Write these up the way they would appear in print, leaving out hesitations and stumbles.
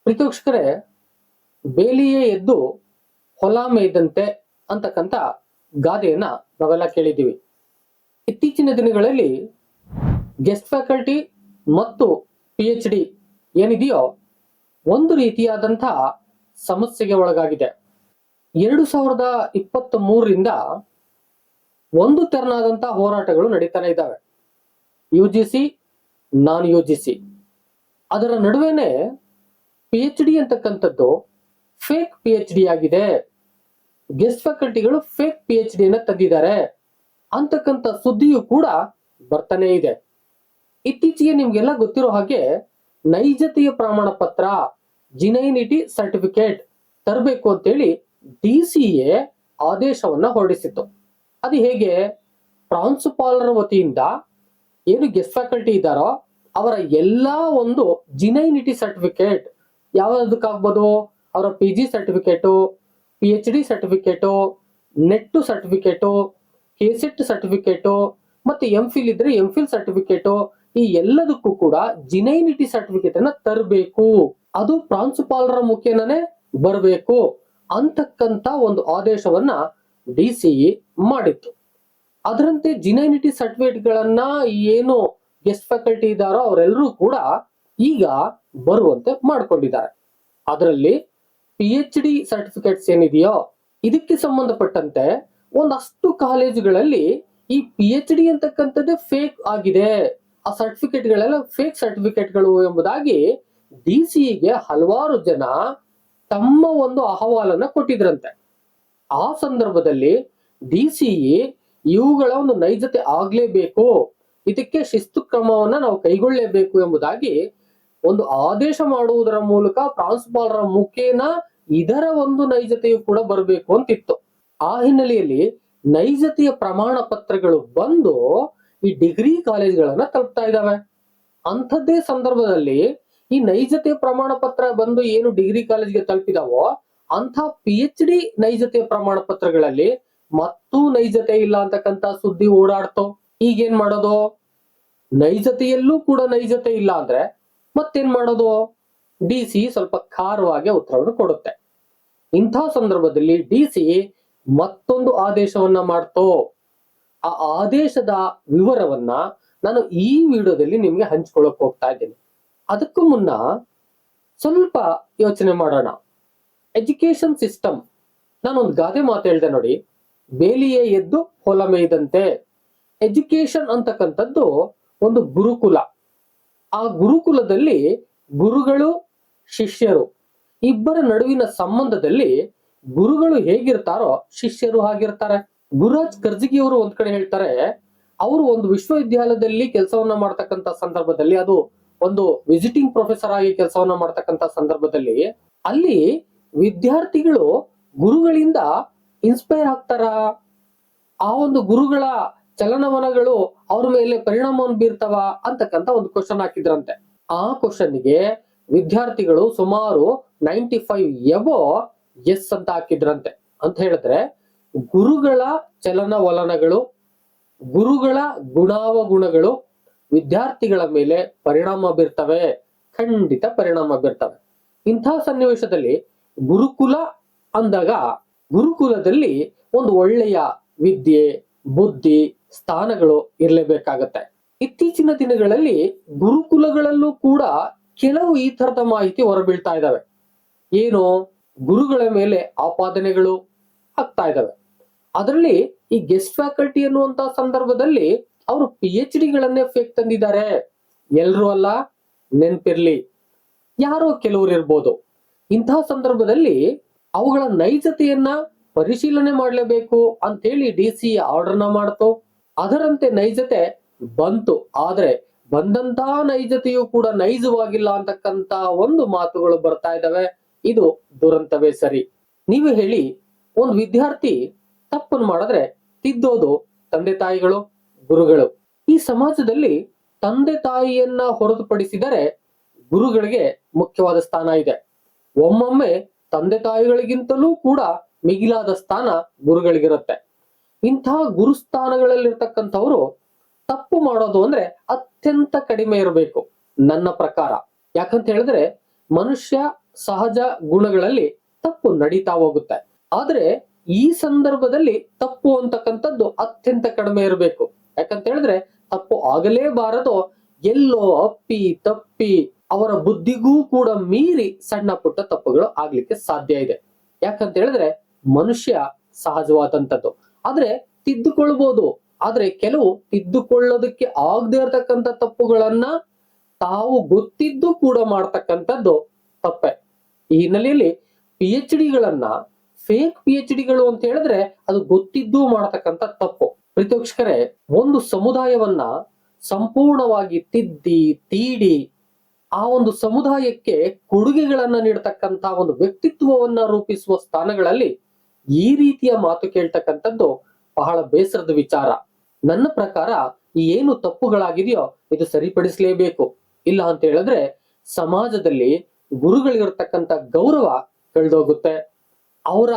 ಪ್ರೀತೋಕ್ಷಕರೇ, ಬೇಲಿಯೇ ಎದ್ದು ಹೊಲ ಮೇಯ್ದಂತೆ ಅಂತಕ್ಕಂಥ ಗಾದೆಯನ್ನ ನಾವೆಲ್ಲ ಕೇಳಿದ್ದೀವಿ. ಇತ್ತೀಚಿನ ದಿನಗಳಲ್ಲಿ ಗೆಸ್ಟ್ ಫ್ಯಾಕಲ್ಟಿ ಮತ್ತು PhD ಏನಿದೆಯೋ ಒಂದು ರೀತಿಯಾದಂತಹ ಸಮಸ್ಯೆಗೆ ಒಳಗಾಗಿದೆ. 2023ರಿಂದ ಒಂದು ತೆರನಾದಂತಹ ಹೋರಾಟಗಳು ನಡೀತಾನೆ ಇದ್ದಾವೆ. UGC, ನಾನ್ UGC. ಅದರ ನಡುವೆನೆ PhD ಅಂತಕ್ಕಂಥದ್ದು ಫೇಕ್ PhD ಆಗಿದೆ, ಗೆಸ್ಟ್ ಫ್ಯಾಕಲ್ಟಿಗಳು ಫೇಕ್ PhD ಅನ್ನ ತಂದಿದ್ದಾರೆ ಅಂತಕ್ಕಂಥ ಸುದ್ದಿಯು ಕೂಡ ಬರ್ತಾನೆ ಇದೆ. ಇತ್ತೀಚೆಗೆ ನಿಮ್ಗೆಲ್ಲ ಗೊತ್ತಿರೋ ಹಾಗೆ ನೈಜತೆಯ ಪ್ರಮಾಣ ಪತ್ರ, ಜಿನೈನಿಟಿ ಸರ್ಟಿಫಿಕೇಟ್ ತರಬೇಕು ಅಂತೇಳಿ DCA ಆದೇಶವನ್ನ ಹೊರಡಿಸಿತ್ತು. ಅದು ಹೇಗೆ? ಪ್ರಾಂಶುಪಾಲರ ವತಿಯಿಂದ ಏನು ಗೆಸ್ಟ್ ಫ್ಯಾಕಲ್ಟಿ ಇದ್ದಾರೋ ಅವರ ಎಲ್ಲಾ ಒಂದು ಜಿನೈನಿಟಿ ಸರ್ಟಿಫಿಕೇಟ್ ಯಾವ್ದಕ್ಕಾಗ್ಬೋದು? ಅವರ PG certificate, PhD certificate, net certificate, KSET certificate, ಮತ್ತೆ MPhil ಇದ್ರೆ MPhil ಸರ್ಟಿಫಿಕೇಟು, ಈ ಎಲ್ಲದಕ್ಕೂ ಕೂಡ ಜಿನೈನಿಟಿ ಸರ್ಟಿಫಿಕೇಟ್ ಅನ್ನ ತರಬೇಕು. ಅದು ಪ್ರಾಂಶುಪಾಲರ ಮುಖೇನನೇ ಬರಬೇಕು ಅಂತಕ್ಕಂತ ಒಂದು ಆದೇಶವನ್ನ DCE ಮಾಡಿತ್ತು. ಅದರಂತೆ ಜಿನೈನಿಟಿ ಸರ್ಟಿಫಿಕೇಟ್ ಗಳನ್ನ ಏನು ಗೆಸ್ಟ್ ಫ್ಯಾಕಲ್ಟಿ ಇದ್ದಾರೋ ಅವರೆಲ್ಲರೂ ಕೂಡ ಈಗ ಬರುವಂತೆ ಮಾಡ್ಕೊಂಡಿದ್ದಾರೆ. ಅದರಲ್ಲಿ PhD ಸರ್ಟಿಫಿಕೇಟ್ಸ್ ಏನಿದೆಯೋ ಇದಕ್ಕೆ ಸಂಬಂಧಪಟ್ಟಂತೆ ಒಂದಷ್ಟು ಕಾಲೇಜುಗಳಲ್ಲಿ ಈ PhD ಅಂತಕ್ಕಂಥದ್ದೇ ಫೇಕ್ ಆಗಿದೆ, ಆ ಸರ್ಟಿಫಿಕೇಟ್ ಗಳೆಲ್ಲ ಫೇಕ್ ಸರ್ಟಿಫಿಕೇಟ್ಗಳು ಎಂಬುದಾಗಿ DCEಗೆ ಹಲವಾರು ಜನ ತಮ್ಮ ಒಂದು ಅಹವಾಲನ್ನ ಕೊಟ್ಟಿದ್ರಂತೆ. ಆ ಸಂದರ್ಭದಲ್ಲಿ DCE ಇವುಗಳ ಒಂದು ನೈಜತೆ ಆಗ್ಲೇಬೇಕು, ಇದಕ್ಕೆ ಶಿಸ್ತು ಕ್ರಮವನ್ನ ನಾವು ಕೈಗೊಳ್ಳಲೇಬೇಕು ಎಂಬುದಾಗಿ ಒಂದು ಆದೇಶ ಮಾಡುವುದರ ಮೂಲಕ ಪ್ರಾಂಶುಪಾಲರ ಮುಖೇನ ಇದರ ಒಂದು ನೈಜತೆಯು ಕೂಡ ಬರಬೇಕು ಅಂತಿತ್ತು. ಆ ಹಿನ್ನೆಲೆಯಲ್ಲಿ ನೈಜತೆಯ ಪ್ರಮಾಣ ಪತ್ರಗಳು ಬಂದು ಈ ಡಿಗ್ರಿ ಕಾಲೇಜ್ಗಳನ್ನ ತಲುಪ್ತಾ ಇದ್ದಾವೆ. ಅಂಥದ್ದೇ ಸಂದರ್ಭದಲ್ಲಿ ಈ ನೈಜತೆಯ ಪ್ರಮಾಣ ಪತ್ರ ಬಂದು ಏನು ಡಿಗ್ರಿ ಕಾಲೇಜ್ಗೆ ತಲುಪಿದಾವೋ ಅಂಥ PhD ನೈಜತೆಯ ಪ್ರಮಾಣ ಪತ್ರಗಳಲ್ಲಿ ಮತ್ತೂ ನೈಜತೆ ಇಲ್ಲ ಅಂತಕ್ಕಂಥ ಸುದ್ದಿ ಓಡಾಡ್ತೋ. ಈಗೇನ್ ಮಾಡೋದು? ನೈಜತೆಯಲ್ಲೂ ಕೂಡ ನೈಜತೆ ಇಲ್ಲ ಅಂದ್ರೆ ಮತ್ತೇನ್ ಮಾಡೋದು? DCE ಸ್ವಲ್ಪ ಖಾರವಾಗಿ ಉತ್ತರವನ್ನು ಕೊಡುತ್ತೆ. ಇಂಥ ಸಂದರ್ಭದಲ್ಲಿ DCE ಮತ್ತೊಂದು ಆದೇಶವನ್ನ ಮಾಡ್ತೋ. ಆ ಆದೇಶದ ವಿವರವನ್ನ ನಾನು ಈ ವಿಡಿಯೋದಲ್ಲಿ ನಿಮ್ಗೆ ಹಂಚ್ಕೊಳ್ಳಕ್ ಹೋಗ್ತಾ ಇದ್ದೇನೆ. ಅದಕ್ಕೂ ಮುನ್ನ ಸ್ವಲ್ಪ ಯೋಚನೆ ಮಾಡೋಣ. ಎಜುಕೇಶನ್ ಸಿಸ್ಟಮ್, ನಾನೊಂದು ಗಾದೆ ಮಾತು ಹೇಳ್ದೆ ನೋಡಿ, ಬೇಲಿಯೇ ಎದ್ದು ಹೊಲ ಮೇಯ್ದಂತೆ. ಎಜುಕೇಶನ್ ಅಂತಕ್ಕಂಥದ್ದು ಒಂದು ಗುರುಕುಲ. ಆ ಗುರುಕುಲದಲ್ಲಿ ಗುರುಗಳು ಶಿಷ್ಯರು ಇಬ್ಬರ ನಡುವಿನ ಸಂಬಂಧದಲ್ಲಿ ಗುರುಗಳು ಹೇಗಿರ್ತಾರೋ ಶಿಷ್ಯರು ಹಾಗಿರ್ತಾರೆ. ಗುರುರಾಜ್ ಕರ್ಜಗಿ ಅವರು ಒಂದ್ ಕಡೆ ಹೇಳ್ತಾರೆ, ಅವರು ಒಂದು ವಿಶ್ವವಿದ್ಯಾಲಯದಲ್ಲಿ ಕೆಲಸವನ್ನ ಮಾಡ್ತಕ್ಕಂಥ ಸಂದರ್ಭದಲ್ಲಿ, ಅದು ಒಂದು ವಿಸಿಟಿಂಗ್ ಪ್ರೊಫೆಸರ್ ಆಗಿ ಕೆಲಸವನ್ನ ಮಾಡ್ತಕ್ಕಂಥ ಸಂದರ್ಭದಲ್ಲಿ ಅಲ್ಲಿ ವಿದ್ಯಾರ್ಥಿಗಳು ಗುರುಗಳಿಂದ ಇನ್ಸ್ಪೈರ್ ಆಗ್ತಾರ, ಆ ಒಂದು ಗುರುಗಳ ಚಲನವಲನಗಳು ಅವ್ರ ಮೇಲೆ ಪರಿಣಾಮವನ್ನು ಬೀರ್ತಾವ ಅಂತಕ್ಕಂಥ ಒಂದು ಕ್ವಶನ್ ಹಾಕಿದ್ರಂತೆ. ಆ ಕ್ವಶನ್ಗೆ ವಿದ್ಯಾರ್ಥಿಗಳು ಸುಮಾರು 95 ಎಬೋ ಎಸ್ ಅಂತ ಹಾಕಿದ್ರಂತೆ. ಅಂತ ಹೇಳಿದ್ರೆ ಗುರುಗಳ ಚಲನವಲನಗಳು, ಗುರುಗಳ ಗುಣಾವಗುಣಗಳು ವಿದ್ಯಾರ್ಥಿಗಳ ಮೇಲೆ ಪರಿಣಾಮ ಬೀರ್ತವೆ, ಖಂಡಿತ ಪರಿಣಾಮ ಬೀರ್ತವೆ. ಇಂಥ ಸನ್ನಿವೇಶದಲ್ಲಿ ಗುರುಕುಲ ಅಂದಾಗ ಗುರುಕುಲದಲ್ಲಿ ಒಂದು ಒಳ್ಳೆಯ ವಿದ್ಯೆ, ಬುದ್ಧಿ, ಸ್ಥಾನಗಳು ಇರಲೇಬೇಕಾಗತ್ತೆ. ಇತ್ತೀಚಿನ ದಿನಗಳಲ್ಲಿ ಗುರುಕುಲಗಳಲ್ಲೂ ಕೂಡ ಕೆಲವು ಈ ತರದ ಮಾಹಿತಿ ಹೊರಬೀಳ್ತಾ ಇದ್ದಾವೆ. ಏನು? ಗುರುಗಳ ಮೇಲೆ ಆಪಾದನೆಗಳು ಆಗ್ತಾ ಇದ್ದಾವೆ. ಅದರಲ್ಲಿ ಈ ಗೆಸ್ಟ್ ಫ್ಯಾಕಲ್ಟಿ ಅನ್ನುವಂತ ಸಂದರ್ಭದಲ್ಲಿ ಅವರು PhDಗಳನ್ನೇ ಫೇಕ್ ತಂದಿದ್ದಾರೆ. ಎಲ್ರೂ ಅಲ್ಲ, ನೆನ್ಪಿರ್ಲಿ, ಯಾರೋ ಕೆಲವರು ಇರ್ಬೋದು. ಇಂತಹ ಸಂದರ್ಭದಲ್ಲಿ ಅವುಗಳ ನೈಜತೆಯನ್ನ ಪರಿಶೀಲನೆ ಮಾಡಲೇಬೇಕು ಅಂತೇಳಿ DCE ಆರ್ಡರ್ನ ಮಾಡ್ತು. ಅದರಂತೆ ನೈಜತೆ ಬಂತು. ಆದ್ರೆ ಬಂದಂತ ನೈಜತೆಯು ಕೂಡ ನೈಜವಾಗಿಲ್ಲ ಅಂತಕ್ಕಂತ ಒಂದು ಮಾತುಗಳು ಬರ್ತಾ ಇದ್ದಾವೆ. ಇದು ದುರಂತವೇ ಸರಿ. ನೀವು ಹೇಳಿ, ಒಂದು ವಿದ್ಯಾರ್ಥಿ ತಪ್ಪನ್ನು ಮಾಡಿದ್ರೆ ತಿದ್ದೋದು ತಂದೆ ತಾಯಿಗಳು, ಗುರುಗಳು. ಈ ಸಮಾಜದಲ್ಲಿ ತಂದೆ ತಾಯಿಯನ್ನ ಹೊರತುಪಡಿಸಿದರೆ ಗುರುಗಳಿಗೆ ಮುಖ್ಯವಾದ ಸ್ಥಾನ ಇದೆ. ಒಮ್ಮೊಮ್ಮೆ ತಂದೆ ತಾಯಿಗಳಿಗಿಂತಲೂ ಕೂಡ ಮಿಗಿಲಾದ ಸ್ಥಾನ ಗುರುಗಳಿಗಿರುತ್ತೆ. ಇಂತಹ ಗುರುಸ್ಥಾನಗಳಲ್ಲಿರ್ತಕ್ಕಂಥವ್ರು ತಪ್ಪು ಮಾಡೋದು ಅಂದ್ರೆ ಅತ್ಯಂತ ಕಡಿಮೆ ಇರಬೇಕು ನನ್ನ ಪ್ರಕಾರ. ಯಾಕಂತ ಹೇಳಿದ್ರೆ ಮನುಷ್ಯ ಸಹಜ ಗುಣಗಳಲ್ಲಿ ತಪ್ಪು ನಡೀತಾ ಹೋಗುತ್ತೆ. ಆದ್ರೆ ಈ ಸಂದರ್ಭದಲ್ಲಿ ತಪ್ಪು ಅಂತಕ್ಕಂಥದ್ದು ಅತ್ಯಂತ ಕಡಿಮೆ ಇರಬೇಕು. ಯಾಕಂತ ಹೇಳಿದ್ರೆ ತಪ್ಪು ಆಗಲೇಬಾರದು. ಎಲ್ಲೋ ಅಪ್ಪಿ ತಪ್ಪಿ ಅವರ ಬುದ್ಧಿಗೂ ಕೂಡ ಮೀರಿ ಸಣ್ಣ ಪುಟ್ಟ ತಪ್ಪುಗಳು ಆಗ್ಲಿಕ್ಕೆ ಸಾಧ್ಯ ಇದೆ. ಯಾಕಂತ ಹೇಳಿದ್ರೆ ಮನುಷ್ಯ ಸಹಜವಾದಂಥದ್ದು. ಆದ್ರೆ ತಿದ್ದುಕೊಳ್ಬಹುದು. ಆದ್ರೆ ಕೆಲವು ತಿದ್ದುಕೊಳ್ಳೋದಕ್ಕೆ ಆಗದೆ ಇರತಕ್ಕಂಥ ತಪ್ಪುಗಳನ್ನ ತಾವು ಗೊತ್ತಿದ್ದು ಕೂಡ ಮಾಡ್ತಕ್ಕಂಥದ್ದು ತಪ್ಪೆ. ಈ ಹಿನ್ನೆಲೆಯಲ್ಲಿ PhDಗಳನ್ನ ಫೇಕ್ PhDಗಳು ಅಂತ ಹೇಳಿದ್ರೆ ಅದು ಗೊತ್ತಿದ್ದು ಮಾಡತಕ್ಕಂಥ ತಪ್ಪು. ಪ್ರೀತಿವೀಕ್ಷಕರೇ, ಒಂದು ಸಮುದಾಯವನ್ನ ಸಂಪೂರ್ಣವಾಗಿ ತಿದ್ದಿ ತೀಡಿ ಆ ಒಂದು ಸಮುದಾಯಕ್ಕೆ ಕೊಡುಗೆಗಳನ್ನ ನೀಡತಕ್ಕಂತ ಒಂದು ವ್ಯಕ್ತಿತ್ವವನ್ನ ರೂಪಿಸುವ ಸ್ಥಾನಗಳಲ್ಲಿ ಈ ರೀತಿಯ ಮಾತು ಕೇಳ್ತಕ್ಕಂಥದ್ದು ಬಹಳ ಬೇಸರದ ವಿಚಾರ. ನನ್ನ ಪ್ರಕಾರ ಈ ಏನು ತಪ್ಪುಗಳಾಗಿದೆಯೋ ಇದು ಸರಿಪಡಿಸಲೇಬೇಕು. ಇಲ್ಲ ಅಂತ ಹೇಳಿದ್ರೆ ಸಮಾಜದಲ್ಲಿ ಗುರುಗಳಿಗಿರ್ತಕ್ಕಂಥ ಗೌರವ ಕಳೆದೋಗುತ್ತೆ. ಅವರ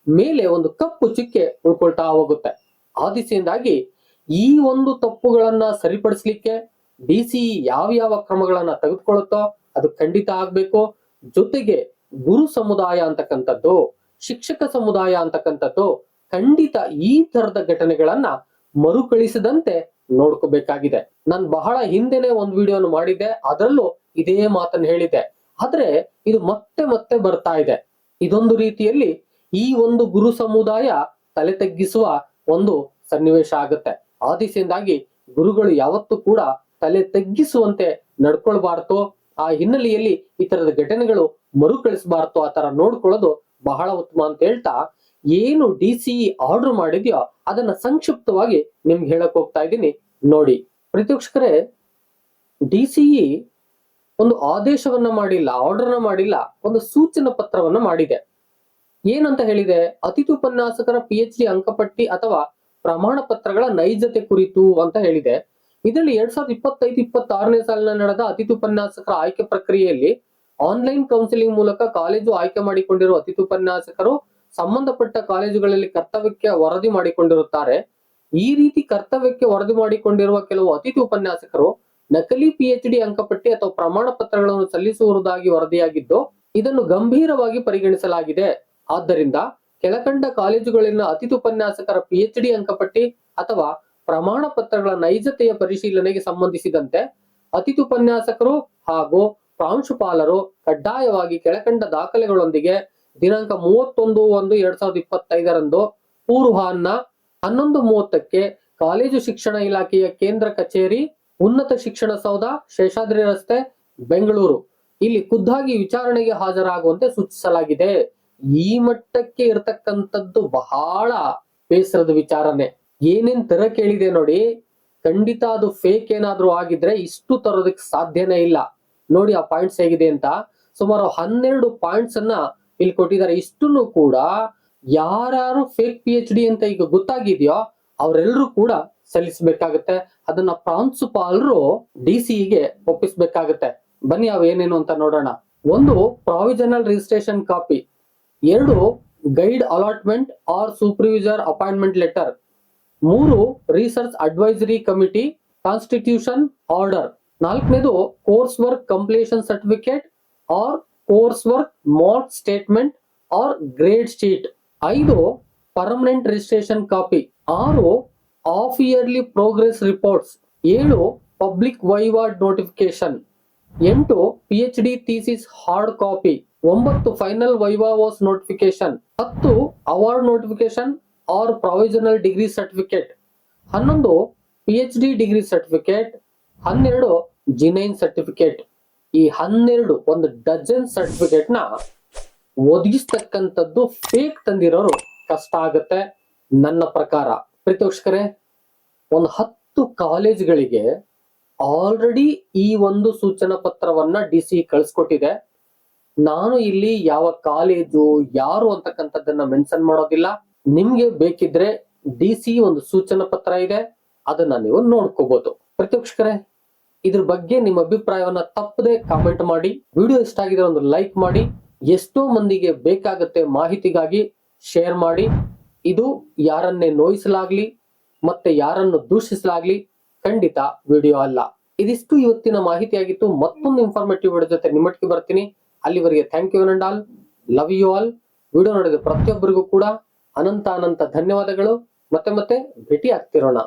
ಮೇಲೆ ಒಂದು ಕಪ್ಪು ಚುಕ್ಕೆ ಉಳ್ಕೊಳ್ತಾ ಹೋಗುತ್ತೆ. ಆ ದಿಸೆಯಿಂದಾಗಿ ಈ ಒಂದು ತಪ್ಪುಗಳನ್ನ ಸರಿಪಡಿಸ್ಲಿಕ್ಕೆ DCE ಯಾವ ಕ್ರಮಗಳನ್ನ ತೆಗೆದುಕೊಳ್ಳುತ್ತೋ ಅದು ಖಂಡಿತ ಆಗ್ಬೇಕು. ಜೊತೆಗೆ ಗುರು ಸಮುದಾಯ ಅಂತಕ್ಕಂಥದ್ದು, ಶಿಕ್ಷಕ ಸಮುದಾಯ ಅಂತಕ್ಕಂಥದ್ದು ಖಂಡಿತ ಈ ತರದ ಘಟನೆಗಳನ್ನ ಮರುಕಳಿಸದಂತೆ ನೋಡ್ಕೋಬೇಕಾಗಿದೆ. ನಾನು ಬಹಳ ಹಿಂದೆನೆ ಒಂದು ವಿಡಿಯೋನು ಮಾಡಿದ್ದೆ, ಅದರಲ್ಲೂ ಇದೇ ಮಾತನ್ನು ಹೇಳಿದ್ದೆ. ಆದ್ರೆ ಇದು ಮತ್ತೆ ಮತ್ತೆ ಬರ್ತಾ ಇದೆ. ಇದೊಂದು ರೀತಿಯಲ್ಲಿ ಈ ಒಂದು ಗುರು ಸಮುದಾಯ ತಲೆ ತಗ್ಗಿಸುವ ಒಂದು ಸನ್ನಿವೇಶ ಆಗುತ್ತೆ. ಆ ದಿಸೆಯಿಂದಾಗಿ ಗುರುಗಳು ಯಾವತ್ತೂ ಕೂಡ ತಲೆ ತಗ್ಗಿಸುವಂತೆ ನಡ್ಕೊಳ್ಬಾರ್ದು. ಆ ಹಿನ್ನೆಲೆಯಲ್ಲಿ ಈ ತರದ ಘಟನೆಗಳು ಮರುಕಳಿಸಬಾರ್ದು. ಆ ತರ ನೋಡ್ಕೊಳ್ಳೋದು ಬಹಳ ಉತ್ತಮ ಅಂತ ಹೇಳ್ತಾ, ಏನು DCE ಆರ್ಡರ್ ಮಾಡಿದ್ಯೋ ಅದನ್ನ ಸಂಕ್ಷಿಪ್ತವಾಗಿ ನಿಮ್ಗೆ ಹೇಳಕ್ ಹೋಗ್ತಾ ಇದ್ದೀನಿ ನೋಡಿ. ಪ್ರೀತಿವೀಕ್ಷಕರೇ, DCE ಒಂದು ಆದೇಶವನ್ನ ಮಾಡಿಲ್ಲ, ಆರ್ಡರ್ನ ಮಾಡಿಲ್ಲ, ಒಂದು ಸೂಚನಾ ಪತ್ರವನ್ನ ಮಾಡಿದೆ. ಏನಂತ ಹೇಳಿದೆ? ಅತಿಥಿ ಉಪನ್ಯಾಸಕರ PhD ಅಂಕಪಟ್ಟಿ ಅಥವಾ ಪ್ರಮಾಣ ಪತ್ರಗಳ ನೈಜತೆ ಕುರಿತು ಅಂತ ಹೇಳಿದೆ. ಇದರಲ್ಲಿ 2025-26ನೇ ಸಾಲಿನ ನಡೆದ ಅತಿಥಿ ಉಪನ್ಯಾಸಕರ ಆಯ್ಕೆ ಪ್ರಕ್ರಿಯೆಯಲ್ಲಿ ಆನ್ಲೈನ್ ಕೌನ್ಸಿಲಿಂಗ್ ಮೂಲಕ ಕಾಲೇಜು ಆಯ್ಕೆ ಮಾಡಿಕೊಂಡಿರುವ ಅತಿಥಿ ಉಪನ್ಯಾಸಕರು ಸಂಬಂಧಪಟ್ಟ ಕಾಲೇಜುಗಳಲ್ಲಿ ಕರ್ತವ್ಯಕ್ಕೆ ವರದಿ ಮಾಡಿಕೊಂಡಿರುತ್ತಾರೆ. ಈ ರೀತಿ ಕರ್ತವ್ಯಕ್ಕೆ ವರದಿ ಮಾಡಿಕೊಂಡಿರುವ ಕೆಲವು ಅತಿಥಿ ಉಪನ್ಯಾಸಕರು ನಕಲಿ PhD ಅಂಕಪಟ್ಟಿ ಅಥವಾ ಪ್ರಮಾಣ ಪತ್ರಗಳನ್ನು ಸಲ್ಲಿಸುವುದಾಗಿ ವರದಿಯಾಗಿದ್ದು ಇದನ್ನು ಗಂಭೀರವಾಗಿ ಪರಿಗಣಿಸಲಾಗಿದೆ. ಆದ್ದರಿಂದ ಕೆಳಕಂಡ ಕಾಲೇಜುಗಳಲ್ಲಿನ ಅತಿಥಿ ಉಪನ್ಯಾಸಕರ PhD ಅಂಕಪಟ್ಟಿ ಅಥವಾ ಪ್ರಮಾಣ ಪತ್ರಗಳ ನೈಜತೆಯ ಪರಿಶೀಲನೆಗೆ ಸಂಬಂಧಿಸಿದಂತೆ ಅತಿಥಿ ಉಪನ್ಯಾಸಕರು ಹಾಗೂ ಪ್ರಾಂಶುಪಾಲರು ಕಡ್ಡಾಯವಾಗಿ ಕೆಳಕಂಡ ದಾಖಲೆಗಳೊಂದಿಗೆ ದಿನಾಂಕ 31/1/2025 ಪೂರ್ವಾಹ್ನ 11:30ಕ್ಕೆ ಕಾಲೇಜು ಶಿಕ್ಷಣ ಇಲಾಖೆಯ ಕೇಂದ್ರ ಕಚೇರಿ, ಉನ್ನತ ಶಿಕ್ಷಣ ಸೌಧ, ಶೇಷಾದ್ರಿ ರಸ್ತೆ, ಬೆಂಗಳೂರು ಇಲ್ಲಿ ಖುದ್ದಾಗಿ ವಿಚಾರಣೆಗೆ ಹಾಜರಾಗುವಂತೆ ಸೂಚಿಸಲಾಗಿದೆ. ಈ ಮಟ್ಟಕ್ಕೆ ಇರತಕ್ಕಂಥದ್ದು ಬಹಳ ಬೇಸರದ ವಿಚಾರನೆ. ಏನೇನ್ ತರ ಕೇಳಿದೆ ನೋಡಿ. ಖಂಡಿತ ಅದು ಫೇಕ್ ಏನಾದ್ರೂ ಆಗಿದ್ರೆ ಇಷ್ಟು ತರೋದಕ್ಕೆ ಸಾಧ್ಯನೇ ಇಲ್ಲ. ನೋಡಿ ಆ ಪಾಯಿಂಟ್ಸ್ ಹೇಗಿದೆ ಅಂತ. ಸುಮಾರು 12 ಪಾಯಿಂಟ್ಸ್ ಅನ್ನ ಇಲ್ಲಿ ಕೊಟ್ಟಿದ್ದಾರೆ. ಇಷ್ಟನ್ನು ಕೂಡ ಯಾರು ಫೇಕ್ PhD ಅಂತ ಈಗ ಗೊತ್ತಾಗಿದೆಯೋ ಅವರೆಲ್ಲರೂ ಕೂಡ ಸಲ್ಲಿಸಬೇಕಾಗತ್ತೆ. ಅದನ್ನ ಪ್ರಾಂಶುಪಾಲರು DCEಗೆ ಒಪ್ಪಿಸಬೇಕಾಗತ್ತೆ. ಬನ್ನಿ ಅವು ಏನೇನು ಅಂತ ನೋಡೋಣ. 1 provisional registration copy, 2 guide allotment or supervisor appointment letter, 3 research advisory committee constitution order, 4ನೇದು course work completion certificate or course work mark statement or grade sheet, 5 permanent registration copy, 6 half yearly progress reports, 7 public viva notification, 8 PhD thesis hard copy, 9 final viva voce notification, 10 award notification or provisional degree certificate, 11 PhD degree certificate, 12 genuine certificate. ಈ 12 ಒಂದು dozen certificate ನ ಒದಗಿಸ್ತಕ್ಕಂಥದ್ದು fake ತಂದಿರೋರು ಕಷ್ಟ ಆಗುತ್ತೆ ನನ್ನ ಪ್ರಕಾರ. ಪ್ರೀತಿವೀಕ್ಷಕರೇ, ಒಂದು 10 ಕಾಲೇಜುಗಳಿಗೆ already ಈ ಒಂದು ಸೂಚನಾ ಪತ್ರವನ್ನ DCE ಕಳಿಸ್ಕೊಟ್ಟಿದೆ. ನಾನು ಇಲ್ಲಿ ಯಾವ ಕಾಲೇಜು ಯಾರು ಅಂತಕ್ಕಂಥದ್ದನ್ನ ಮೆನ್ಷನ್ ಮಾಡೋದಿಲ್ಲ. ನಿಮ್ಗೆ ಬೇಕಿದ್ರೆ DCE ಒಂದು ಸೂಚನಾ ಪತ್ರ ಇದೆ, ಅದನ್ನ ನೀವು ನೋಡ್ಕೋಬಹುದು. ಪ್ರೀತಿವೀಕ್ಷಕರೇ, ಇದ್ರ ಬಗ್ಗೆ ನಿಮ್ಮ ಅಭಿಪ್ರಾಯವನ್ನ ತಪ್ಪದೆ ಕಾಮೆಂಟ್ ಮಾಡಿ. ವಿಡಿಯೋ ಇಷ್ಟ ಆಗಿದ್ರೆ ಒಂದು ಲೈಕ್ ಮಾಡಿ. ಎಷ್ಟೋ ಮಂದಿಗೆ ಬೇಕಾಗತ್ತೆ ಮಾಹಿತಿಗಾಗಿ ಶೇರ್ ಮಾಡಿ. ಇದು ಯಾರನ್ನೇ ನೋಯಿಸಲಾಗ್ಲಿ ಮತ್ತೆ ಯಾರನ್ನು ದೂಷಿಸಲಾಗ್ಲಿ ಖಂಡಿತ ವಿಡಿಯೋ ಅಲ್ಲ. ಇದಿಷ್ಟು ಇವತ್ತಿನ ಮಾಹಿತಿ ಆಗಿತ್ತು. ಮತ್ತೊಂದು ಇನ್ಫಾರ್ಮೇಟಿವ್ ವಿಡಿಯೋ ಜೊತೆ ನಿಮ್ಮೊಟ್ಟಿಗೆ ಬರ್ತೀನಿ. ಅಲ್ಲಿವರೆಗೆ thank you and all, love you all. Video ನೋಡಿದ ಪ್ರತಿಯೊಬ್ಬರಿಗೂ ಕೂಡ ಅನಂತ ಧನ್ಯವಾದಗಳು. ಮತ್ತೆ ಭೇಟಿ ಆಗ್ತಿರೋಣ.